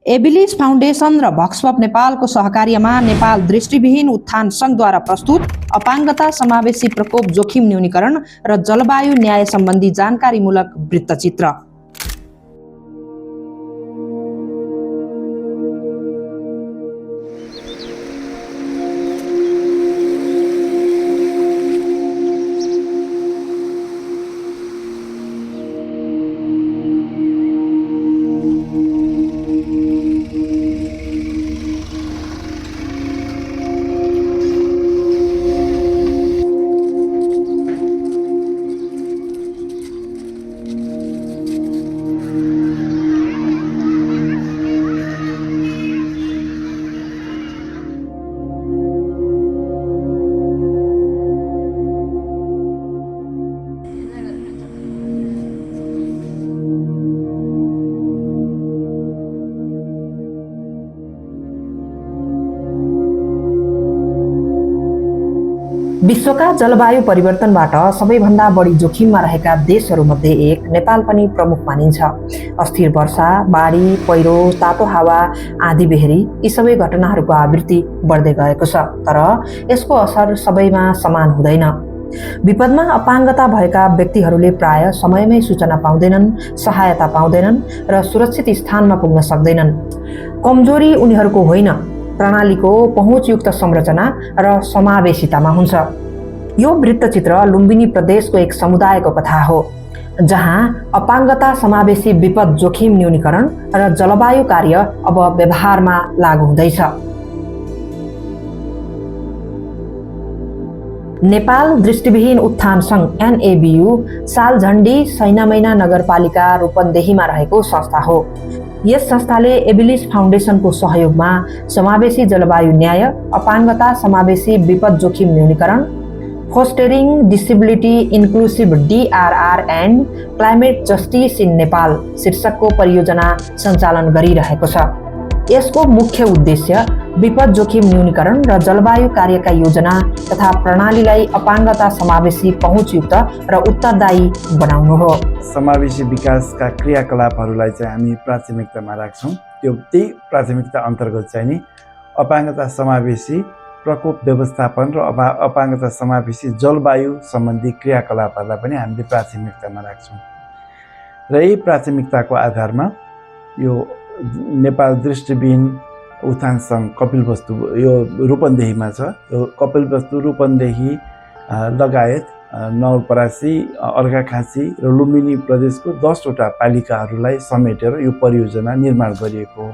Habilis foundation र भक्सपप नेपालको सहकार्यमा नेपाल दृष्टिविहीन उत्थान सङ्घद्वारा प्रस्तुत अपाङ्गता समावेशी प्रकोप जोखिम न्यूनीकरण र जलवायु न्याय सम्बन्धी जानकारीमूलक वृत्तचित्र। विश्वका जलवायु परिवर्तनबाट सबैभन्दा बढी जोखिममा रहेका देशहरूमध्ये एक नेपाल पनि प्रमुख मानिन्छ। अस्थिर वर्षा, बाढी, पहिरो, तातो हावा, आँधी बेहरी यी सबै घटनाहरूको आवृत्ति बढ्दै गएको छ, तर यसको असर सबैमा समान हुँदैन। विपदमा अपाङ्गता भएका व्यक्तिहरूले प्राय समयमै सूचना पाउँदैनन्, सहायता पाउँदैनन् र सुरक्षित स्थानमा पुग्न सक्दैनन्। कमजोरी उनीहरूको होइन, प्रणालीको पहुँचयुक्त संरचना र समावेशितामा हुन्छ। यो वृत्तचित्र लुम्बिनी प्रदेशको एक समुदायको कथा हो, जहाँ अपाङ्गता समावेशी विपद जोखिम न्यूनीकरण र जलवायु कार्य अब व्यवहारमा लागू हुँदैछ। नेपाल दृष्टिविहीन उत्थान सङ्घ NABU सालझण्डी सैनामैना नगरपालिका रूपन्देहीमा रहेको संस्था हो। यस संस्थाले एबिलिस फाउन्डेसनको सहयोगमा समावेशी जलवायु न्याय, अपाङ्गता समावेशी विपद जोखिम न्यूनीकरण, fostering disability inclusive DRR and climate justice in Nepal शीर्षकको परियोजना सञ्चालन गरिरहेको छ। यसको मुख्य उद्देश्य विपद जोखिम न्यूनीकरण र जलवायु कार्यका योजना तथा प्रणालीलाई अपाङ्गता समावेशी पहुँचयुक्त र उत्तरदायी बनाउनु हो। समावेशी विकासका क्रियाकलापहरूलाई चाहिँ हामी प्राथमिकतामा राख्छौँ। त्यही प्राथमिकता अन्तर्गत चाहिँ नि अपाङ्गता समावेशी प्रकोप व्यवस्थापन र अपाङ्गता समावेशी जलवायु सम्बन्धी क्रियाकलापहरूलाई पनि हामीले प्राथमिकतामा राख्छौँ। र यही प्राथमिकताको आधारमा यो नेपाल दृष्टिविहीन उत्थान सङ्घ कपिलवस्तु यो रूपन्देहीमा छ। यो कपिलवस्तु, रूपन्देही लगायत नवलपरासी, अर्घाखाँची र लुम्बिनी प्रदेशको 10वटा पालिकाहरूलाई समेटेर यो परियोजना निर्माण गरिएको हो।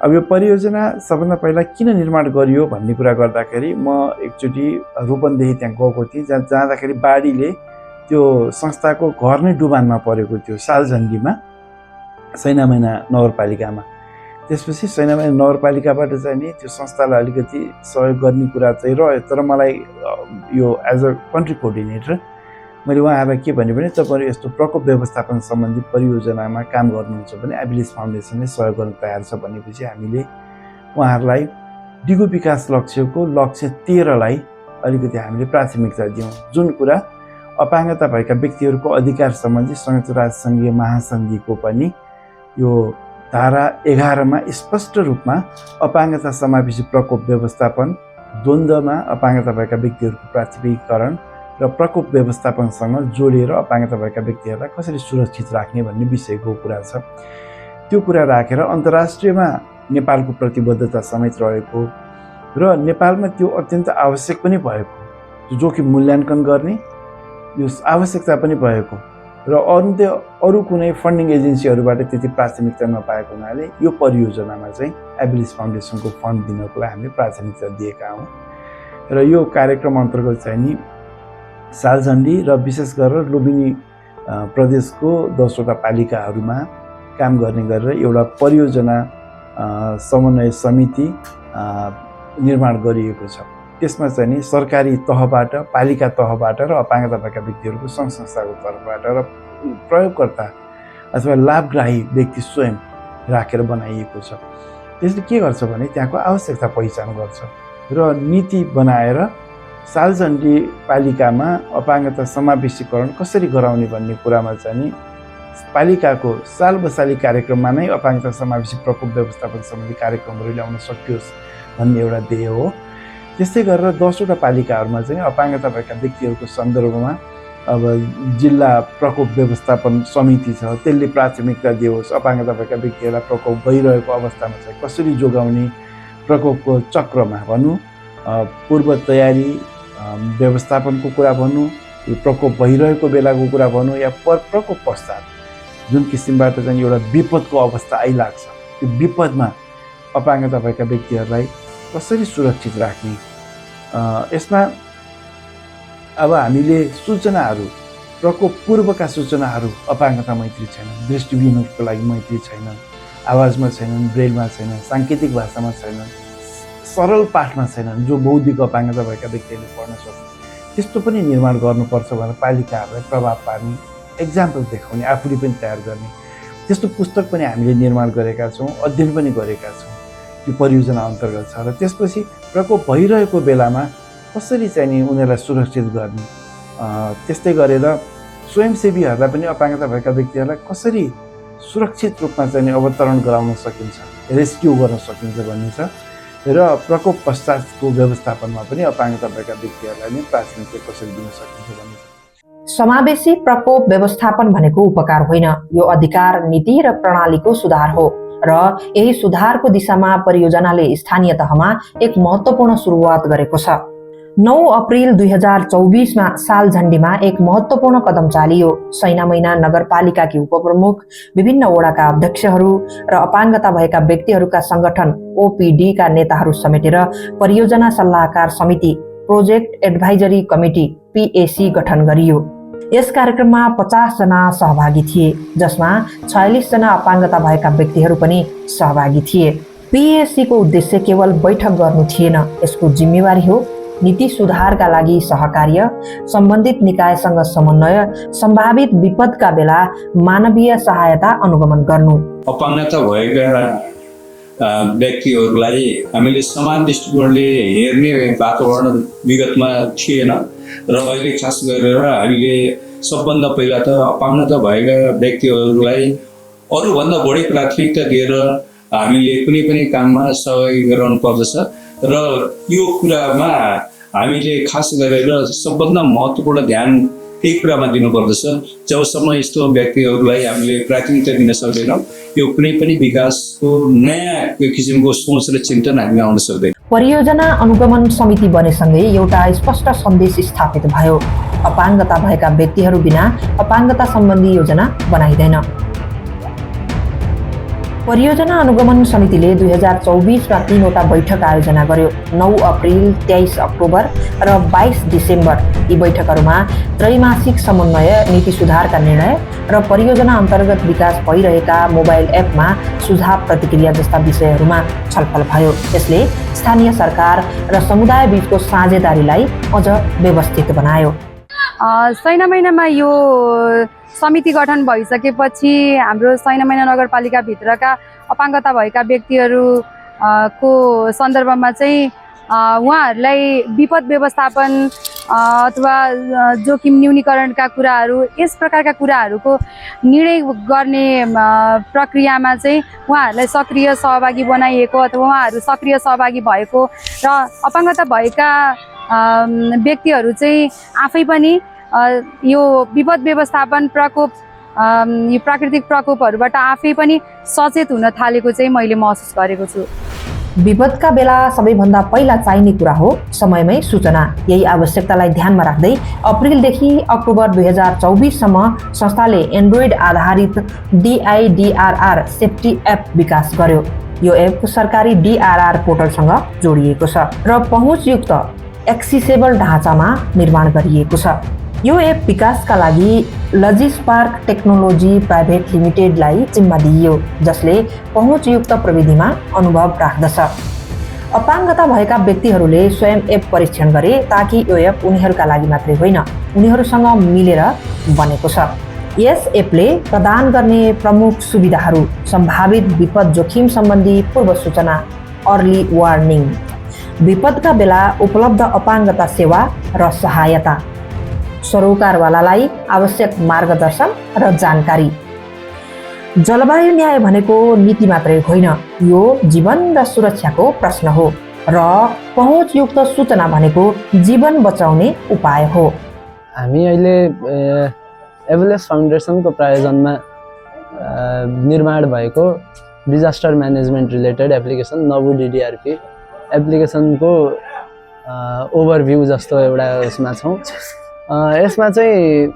अब यो परियोजना सबभन्दा पहिला किन निर्माण गरियो भन्ने कुरा गर्दाखेरि म एकचोटि रूपन्देही त्यहाँ गएको थिएँ, जहाँ जाँदाखेरि बाढीले त्यो संस्थाको घर नै डुबानमा परेको थियो, सालझण्डीमा सैनामैना नगरपालिकामा। त्यसपछि सैनामैना नगरपालिकाबाट चाहिँ नि त्यो संस्थालाई अलिकति सहयोग गर्ने कुरा चाहिँ रह्यो, तर मलाई यो एज अ कन्ट्री कोअर्डिनेटर मैले उहाँहरूलाई के भने तपाईँहरू यस्तो प्रकोप व्यवस्थापन सम्बन्धी परियोजनामा काम गर्नुहुन्छ भने एबिलिस फाउन्डेसनले सहयोग गर्न तयार छ भनेपछि हामीले उहाँहरूलाई दिगो विकास लक्ष्यको लक्ष्य 13लाई अलिकति हामीले प्राथमिकता दियौँ, जुन कुरा अपाङ्गता भएका व्यक्तिहरूको अधिकार सम्बन्धी संयुक्त राष्ट्र सङ्घीय महासन्धिको पनि यो धारा 11मा स्पष्ट रूपमा अपाङ्गता समावेशी प्रकोप व्यवस्थापन, द्वन्द्वमा अपाङ्गता भएका व्यक्तिहरूको प्राथमिकीकरण र प्रकोप व्यवस्थापनसँग जोडिएर अपाङ्गता भएका व्यक्तिहरूलाई कसरी सुरक्षित राख्ने भन्ने विषयको कुरा छ। त्यो कुरा राखेर अन्तर्राष्ट्रियमा नेपालको प्रतिबद्धता समेत रहेको र नेपालमा त्यो अत्यन्त आवश्यक पनि भएको, जोखिम मूल्याङ्कन गर्ने यो आवश्यकता पनि भएको र अरू कुनै फन्डिङ एजेन्सीहरूबाट त्यति प्राथमिकता नपाएको हुनाले यो परियोजनामा चाहिँ एबिलिस फाउन्डेसनको फन्ड दिनको लागि हामीले प्राथमिकता दिएका हौँ। र यो कार्यक्रम अन्तर्गत चाहिँ नि सालझण्डी र विशेष गरेर लुम्बिनी प्रदेशको 10वटा पालिकाहरूमा काम गर्ने गरेर एउटा परियोजना समन्वय समिति निर्माण गरिएको छ। त्यसमा चाहिँ नि सरकारी तहबाट, पालिका तहबाट र अपाङ्गता भएका व्यक्तिहरूको सङ्घ संस्थाको तर्फबाट र प्रयोगकर्ता अथवा लाभग्राही व्यक्ति स्वयं राखेर बनाइएको छ। त्यसले के गर्छ भने त्यहाँको आवश्यकता पहिचान गर्छ र नीति बनाएर सालझण्डी पालिकामा अपाङ्गता समावेशीकरण कसरी गराउने भन्ने कुरामा चाहिँ नि पालिकाको साल बसाली कार्यक्रममा नै अपाङ्गता समावेशी प्रकोप व्यवस्थापन सम्बन्धी कार्यक्रमहरू ल्याउन सकियोस् भन्ने एउटा ध्येय हो। त्यस्तै गरेर 10वटा पालिकाहरूमा चाहिँ अपाङ्गता भएका व्यक्तिहरूको सन्दर्भमा अब जिल्ला प्रकोप व्यवस्थापन समिति छ, त्यसले प्राथमिकता दियोस्। अपाङ्गता भएका व्यक्तिहरूलाई प्रकोप भइरहेको अवस्थामा चाहिँ कसरी जोगाउने, प्रकोपको चक्रमा भनौँ, पूर्व तयारी व्यवस्थापनको कुरा भनौँ, यो प्रकोप भइरहेको बेलाको कुरा भनौँ, या प्रकोप पश्चात जुन किसिमबाट चाहिँ एउटा विपदको अवस्था आइलाग्छ, त्यो विपदमा अपाङ्गता भएका व्यक्तिहरूलाई कसरी सुरक्षित राख्ने, यसमा अब हामीले सूचनाहरू, प्रकोप पूर्वका सूचनाहरू अपाङ्गता मैत्री छैनन्, दृष्टिविहीनहरूको लागि मैत्री छैनन्, आवाजमा छैनन्, ब्रेलमा छैनन्, साङ्केतिक भाषामा छैनन्, सरल पाठमा छैनन्, जो बौद्धिक अपाङ्गता भएका व्यक्तिहरूले पढ्न सक्छ। त्यस्तो पनि निर्माण गर्नुपर्छ भनेर पालिकाहरूलाई प्रभाव पार्ने, एक्जाम्पल देखाउने, आफूले पनि तयार गर्ने त्यस्तो पुस्तक पनि हामीले निर्माण गरेका छौँ, अध्ययन पनि गरेका छौँ, त्यो परियोजना अन्तर्गत छ। र त्यसपछि प्रकोप भइरहेको बेलामा कसरी चाहिँ नि उनीहरूलाई सुरक्षित गर्ने, त्यस्तै गरेर स्वयंसेवीहरूलाई पनि अपाङ्गता भएका व्यक्तिहरूलाई कसरी सुरक्षित रूपमा चाहिँ अवतरण गराउन सकिन्छ, रेस्क्यु गर्न सकिन्छ भन्ने छ। र प्रकोप पश्चातको व्यवस्थापनमा पनि अपाङ्गता भएका व्यक्तिहरूलाई नै प्राथमिकता कसरी दिन सकिन्छ भन्ने छ। समावेशी प्रकोप व्यवस्थापन भनेको उपकार होइन, यो अधिकार, नीति र प्रणालीको सुधार हो। र यही सुधारको दिशामा परियोजनाले स्थानीय तहमा एक महत्त्वपूर्ण सुरुवात गरेको छ। 9 अप्रिल 2024 मा सालझण्डीमा एक महत्त्वपूर्ण कदम चालियो। सैनामैना नगरपालिकाकी उपप्रमुख, विभिन्न वडाका अध्यक्षहरू र अपाङ्गता भएका व्यक्तिहरूका संगठन ओपीडी का नेताहरू समेटेर परियोजना सल्लाहकार समिति, प्रोजेक्ट एडभाइजरी कमिटी पीएसी गठन गरियो। यस कार्यक्रममा 50 जना सहभागी थिए, जसमा 46 जना अपाङ्गता भएका व्यक्तिहरू पनि सहभागी थिए। पीएसी को उद्देश्य केवल बैठक गर्नु थिएन, यसको जिम्मेवारी हो नीति सुधारका लागि सहकार्य, सम्बन्धित निकायसँग समन्वय, सम्भावित विपदका बेला मानवीय सहायता अनुगमन गर्नु। अपाङ्गता भएका व्यक्तिहरूलाई हामीले समान दृष्टिकोणले हेर्ने वातावरण विगतमा थिएन र अहिले खास गरेर हामीले सबभन्दा पहिला त अपाङ्गता भएका व्यक्तिहरूलाई अरूभन्दा बढी प्राथमिकता दिएर हामीले कुनै पनि काममा सहभागी गराउनु पर्दछ। र यो कुरामा हामीले खास गरेर सबभन्दा महत्त्वपूर्ण ध्यान त्यही कुरामा दिनुपर्दछ। जबसम्म यस्तो व्यक्तिहरूलाई हामीले प्राथमिकता दिन सक्दैनौँ, यो कुनै पनि विकासको नयाँ किसिमको सोच र चिन्तन हामी आउन सक्दैन। परियोजना अनुगमन समिति बनेसँगै एउटा स्पष्ट सन्देश स्थापित भयो, अपाङ्गता भएका व्यक्तिहरू बिना अपाङ्गता सम्बन्धी योजना बनाइँदैन। परियोजना अनुगमन समितिले 2024 मा 3वटा बैठक आयोजना गर्यो। 9 अप्रिल, 23 अक्टोबर र 22 डिसेम्बर। यी बैठकहरूमा त्रैमासिक समन्वय, नीति सुधारका निर्णय र परियोजना अन्तर्गत विकास भइरहेका मोबाइल एपमा सुझाव प्रतिक्रिया जस्ता विषयहरूमा छलफल भयो। यसले स्थानीय सरकार र समुदाय बीचको साझेदारीलाई अझ व्यवस्थित बनायो। सैनामैनामा यो समिति गठन भइसकेपछि हाम्रो सैनामैना नगरपालिकाभित्रका अपाङ्गता भएका व्यक्तिहरूको सन्दर्भमा चाहिँ उहाँहरूलाई विपद व्यवस्थापन अथवा जोखिम न्यूनीकरणका कुराहरू, यस प्रकारका कुराहरूको निर्णय गर्ने प्रक्रियामा चाहिँ उहाँहरूलाई सक्रिय सहभागी बनाइएको अथवा उहाँहरू सक्रिय सहभागी भएको र अपाङ्गता भएका व्यक्तिहरू चाहिँ आफै पनि यो विपद व्यवस्थापन प्रकोप, यो प्राकृतिक प्रकोपहरूबाट आफै पनि सचेत हुन थालेको चाहिँ मैले महसुस गरेको छु। विपदका बेला सबैभन्दा पहिला चाहिने कुरा हो समयमै सूचना। यही आवश्यकतालाई ध्यानमा राख्दै अप्रिलदेखि अक्टोबर 2024 सम्म संस्थाले एन्ड्रोइड आधारित DIDRR सेफ्टी एप विकास गर्यो। यो एप सरकारी DRR पोर्टलसँग जोडिएको छ र पहुँचयुक्त एक्सेसिबल ढाँचामा निर्माण गरिएको छ। यो एप विकासका लागि लजिस्पार्क टेक्नोलोजी प्राइभेट लिमिटेडलाई जिम्मा दिइयो, जसले पहुँचयुक्त प्रविधिमा अनुभव राख्दछ। अपाङ्गता भएका व्यक्तिहरूले स्वयं एप परीक्षण गरे ताकि यो एप उनीहरूका लागि मात्रै होइन, उनीहरूसँग मिलेर बनेको छ। यस एपले प्रदान गर्ने प्रमुख सुविधाहरू: सम्भावित विपद जोखिम सम्बन्धी पूर्व सूचना, अर्ली वार्निङ, विपदका बेला उपलब्ध अपाङ्गता सेवा र सहायता, सरोकारवालालाई आवश्यक मार्गदर्शन र जानकारी, जलवायु न्याय भनेको नीति मात्रै होइन, यो जीवन र सुरक्षाको प्रश्न हो र पहुँचयुक्त सूचना भनेको जीवन बचाउने उपाय हो। हामी अहिले एभरेस्ट फाउन्डेसनको प्रायोजनमा निर्माण भएको डिजास्टर म्यानेजमेन्ट रिलेटेड एप्लिकेसन नवु DDRP एप्लिकेसनको ओभरभ्यू जस्तो एउटा उसमा छौँ। यसमा चाहिँ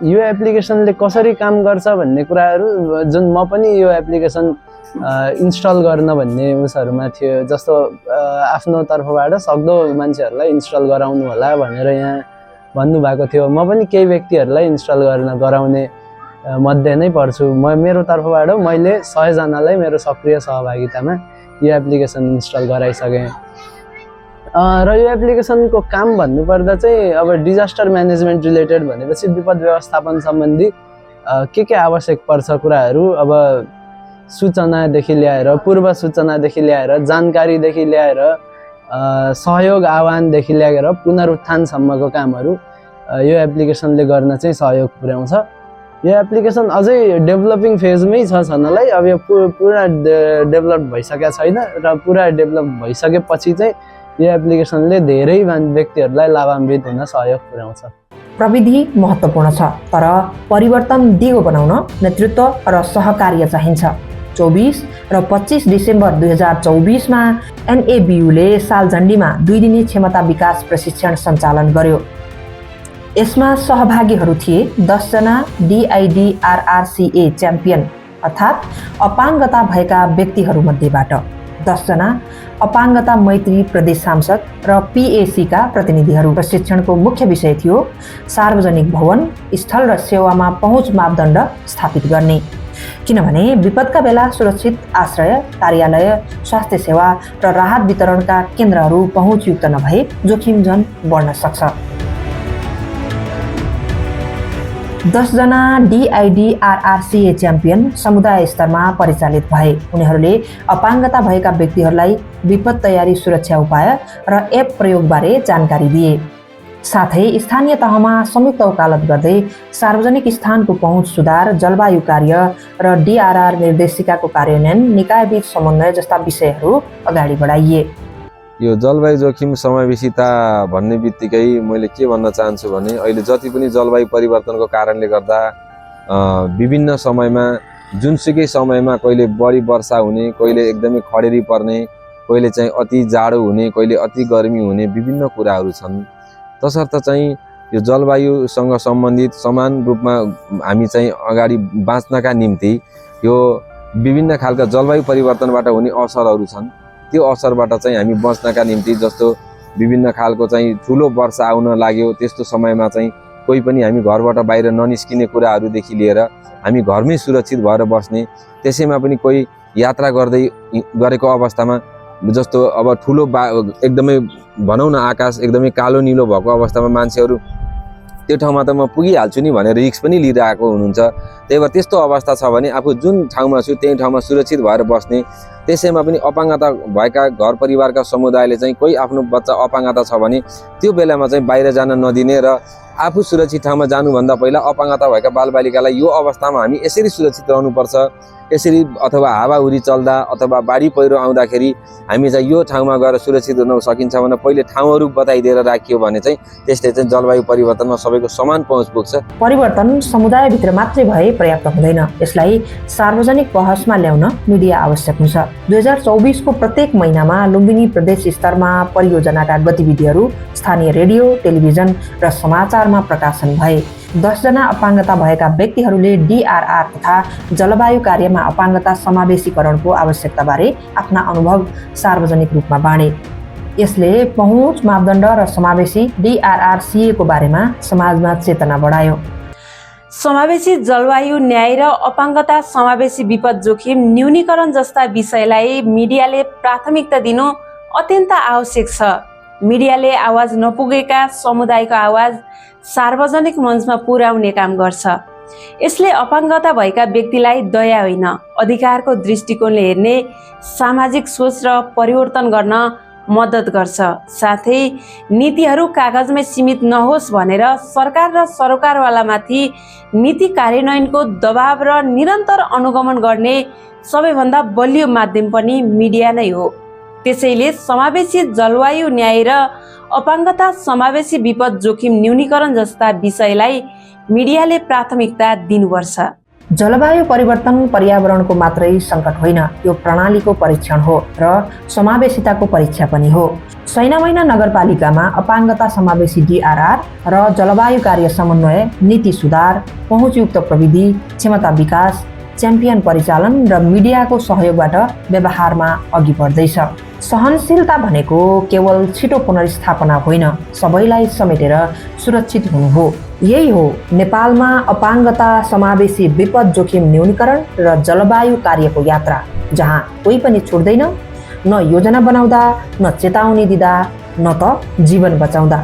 यो एप्लिकेसनले कसरी काम गर्छ भन्ने कुराहरू जुन म पनि यो एप्लिकेसन इन्स्टल गर्न भन्ने उसहरूमा थियो, जस्तो आफ्नो तर्फबाट सक्दो मान्छेहरूलाई इन्स्टल गराउनु होला भनेर यहाँ भन्नुभएको थियो। म पनि केही व्यक्तिहरूलाई इन्स्टल गराउने मध्ये नै पर्छु। मेरो तर्फबाट मैले 100 जनालाई मेरो सक्रिय सहभागितामा यो एप्लिकेसन इन्स्टल गराइसकेँ। र यो एप्लिकेसनको काम भन्नुपर्दा चाहिँ अब डिजास्टर म्यानेजमेन्ट रिलेटेड भनेपछि विपद व्यवस्थापन सम्बन्धी के आवश्यक पर्छ कुराहरू, अब सूचनादेखि ल्याएर पूर्व सूचनादेखि ल्याएर जानकारीदेखि ल्याएर सहयोग आह्वानदेखि ल्याएर पुनरुत्थानसम्मको कामहरू यो एप्लिकेसनले गर्न चाहिँ सहयोग पुर्याउँछ। यो एप्लिकेसन अझै डेभलपिङ फेजमै छ छनलाई, अब यो पुरा डेभलप भइसकेको छैन र पुरा डेभलप भइसकेपछि चाहिँ यो एप्लिकेसनले धेरै व्यक्तिहरूलाई लाभान्वित हुन सहयोग पुर्याउँछ। प्रविधि महत्त्वपूर्ण छ, तर परिवर्तन दिगो बनाउन नेतृत्व र सहकार्य चाहिन्छ। 24 र 25 डिसेम्बर 2024 NABUले सालझण्डीमा 2 दिने क्षमता विकास प्रशिक्षण सञ्चालन गर्यो। यसमा सहभागीहरू थिए 10 जना DIDRRCA च्याम्पियन अर्थात् अपाङ्गता भएका व्यक्तिहरूमध्येबाट, 10 जना अपाङ्गता मैत्री प्रदेश सांसद र PAC का प्रतिनिधिहरू। प्रशिक्षणको मुख्य विषय थियो सार्वजनिक भवन, स्थल र सेवामा पहुँच मापदण्ड स्थापित गर्ने, किनभने विपदका बेला सुरक्षित आश्रय, कार्यालय, स्वास्थ्य सेवा र राहत वितरणका केन्द्रहरू पहुँचयुक्त नभए जोखिम झन बढ्न सक्छ। 10 जना DIDRRCA च्याम्पियन समुदाय स्तरमा परिचालित भए। उनीहरूले अपाङ्गता भएका व्यक्तिहरूलाई विपद तयारी सुरक्षा उपाय र एप प्रयोगबारे जानकारी दिए। साथै स्थानीय तहमा संयुक्त वकालत गर्दै सार्वजनिक स्थानको पहुँच सुधार, जलवायु कार्य र DRR निर्देशिकाको कार्यान्वयन, निकायबीच समन्वय जस्ता विषयहरू अगाडि बढाइए। यो जलवायु जोखिम समावेशिता भन्ने बित्तिकै मैले के भन्न चाहन्छु भने अहिले जति पनि जलवायु परिवर्तनको कारणले गर्दा विभिन्न समयमा जुनसुकै समयमा कहिले बढी वर्षा हुने, कहिले एकदमै खडेरी पर्ने, कहिले चाहिँ अति जाडो हुने, कहिले अति गर्मी हुने विभिन्न कुराहरू छन्। तसर्थ चाहिँ यो जलवायुसँग सम्बन्धित समान रूपमा हामी चाहिँ अगाडि बाँच्नका निम्ति यो विभिन्न खालका जलवायु परिवर्तनबाट हुने असरहरू छन्। त्यो असरबाट चाहिँ हामी बच्नका निम्ति जस्तो विभिन्न खालको चाहिँ ठुलो वर्षा आउन लाग्यो त्यस्तो समयमा चाहिँ कोही पनि हामी घरबाट बाहिर ननिस्किने कुराहरूदेखि लिएर हामी घरमै सुरक्षित भएर बस्ने, त्यसैमा पनि कोही यात्रा गरेको अवस्थामा जस्तो अब ठुलो एकदमै भनौँ न आकाश एकदमै कालो निलो भएको अवस्थामा मान्छेहरू त्यो ठाउँमा त म पुगिहाल्छु नि भनेर रिस्क पनि लिइरहेको हुनुहुन्छ। त्यही भएर त्यस्तो अवस्था छ भने आफू जुन ठाउँमा छु त्यही ठाउँमा सुरक्षित भएर बस्ने, त्यसैमा पनि अपाङ्गता भएका घर परिवारका समुदायले चाहिँ कोही आफ्नो बच्चा अपाङ्गता छ भने त्यो बेलामा चाहिँ बाहिर जान नदिने र आफू सुरक्षित ठाउँमा जानुभन्दा पहिला अपाङ्गता भएका बालबालिकालाई यो अवस्थामा हामी यसरी सुरक्षित रहनुपर्छ, यसरी अथवा हावाहुरी चल्दा अथवा बाढी पहिरो आउँदाखेरि हामी चाहिँ यो ठाउँमा गएर सुरक्षित हुन सकिन्छ भने पहिले ठाउँहरू बताइदिएर राखियो भने चाहिँ त्यसले चाहिँ जलवायु परिवर्तनमा सबैको समान पहुँच पुग्छ। परिवर्तन समुदायभित्र मात्रै भए पर्याप्त हुँदैन, यसलाई सार्वजनिक बहसमा ल्याउन मिडिया आवश्यक हुन्छ। 2024 को प्रत्येक महिनामा लुम्बिनी प्रदेश स्तरमा परियोजनाका गतिविधिहरू स्थानीय रेडियो, टेलिभिजन र समाचारमा प्रकाशन भए। 10 जना अपाङ्गता भएका व्यक्तिहरूले DRR तथा जलवायु कार्यमा अपाङ्गता समावेशीकरणको आवश्यकताबारे आफ्ना अनुभव सार्वजनिक रूपमा बाँडे। यसले पहुँच मापदण्ड र समावेशी DRRCA को बारेमा समाजमा चेतना बढायो। समावेशी जलवायु न्याय र अपाङ्गता समावेशी विपद जोखिम न्यूनीकरण जस्ता विषयलाई मिडियाले प्राथमिकता दिनु अत्यन्त आवश्यक छ। मिडियाले आवाज नपुगेका समुदायको आवाज सार्वजनिक मञ्चमा पुर्याउने काम गर्छ। यसले अपाङ्गता भएका व्यक्तिलाई दया होइन अधिकारको दृष्टिकोणले हेर्ने, सामाजिक सोच र परिवर्तन गर्न मद्दत गर्छ। साथै नीतिहरू कागजमै सीमित नहोस् भनेर सरकार र सरोकारवालामाथि नीति कार्यान्वयनको दबाव र निरन्तर अनुगमन गर्ने सबैभन्दा बलियो माध्यम पनि मिडिया नै हो। त्यसैले समावेशी जलवायु न्याय र अपाङ्गता समावेशी विपद जोखिम न्यूनीकरण जस्ता विषयलाई मिडियाले प्राथमिकता दिनुपर्छ। जलवायु परिवर्तन पर्यावरणको मात्रै सङ्कट होइन, यो प्रणालीको परीक्षण हो र समावेशिताको परीक्षा पनि हो। सैनामैना नगरपालिकामा अपाङ्गता समावेशी DRR र जलवायु कार्य समन्वय, नीति सुधार, पहुँचयुक्त प्रविधि, क्षमता विकास, च्याम्पियन परिचालन र मिडियाको सहयोगबाट व्यवहारमा अघि बढ्दैछ। सहनशीलता भनेको केवल छिटो पुनर्स्थापना होइन, सबैलाई समेटेर सुरक्षित हुनु हो। यही हो नेपालमा अपाङ्गता समावेशी विपद जोखिम न्यूनीकरण र जलवायु कार्यको यात्रा, जहाँ कोही पनि छुट्दैन, न योजना बनाउँदा, न चेतावनी दिँदा, न त जीवन बचाउँदा।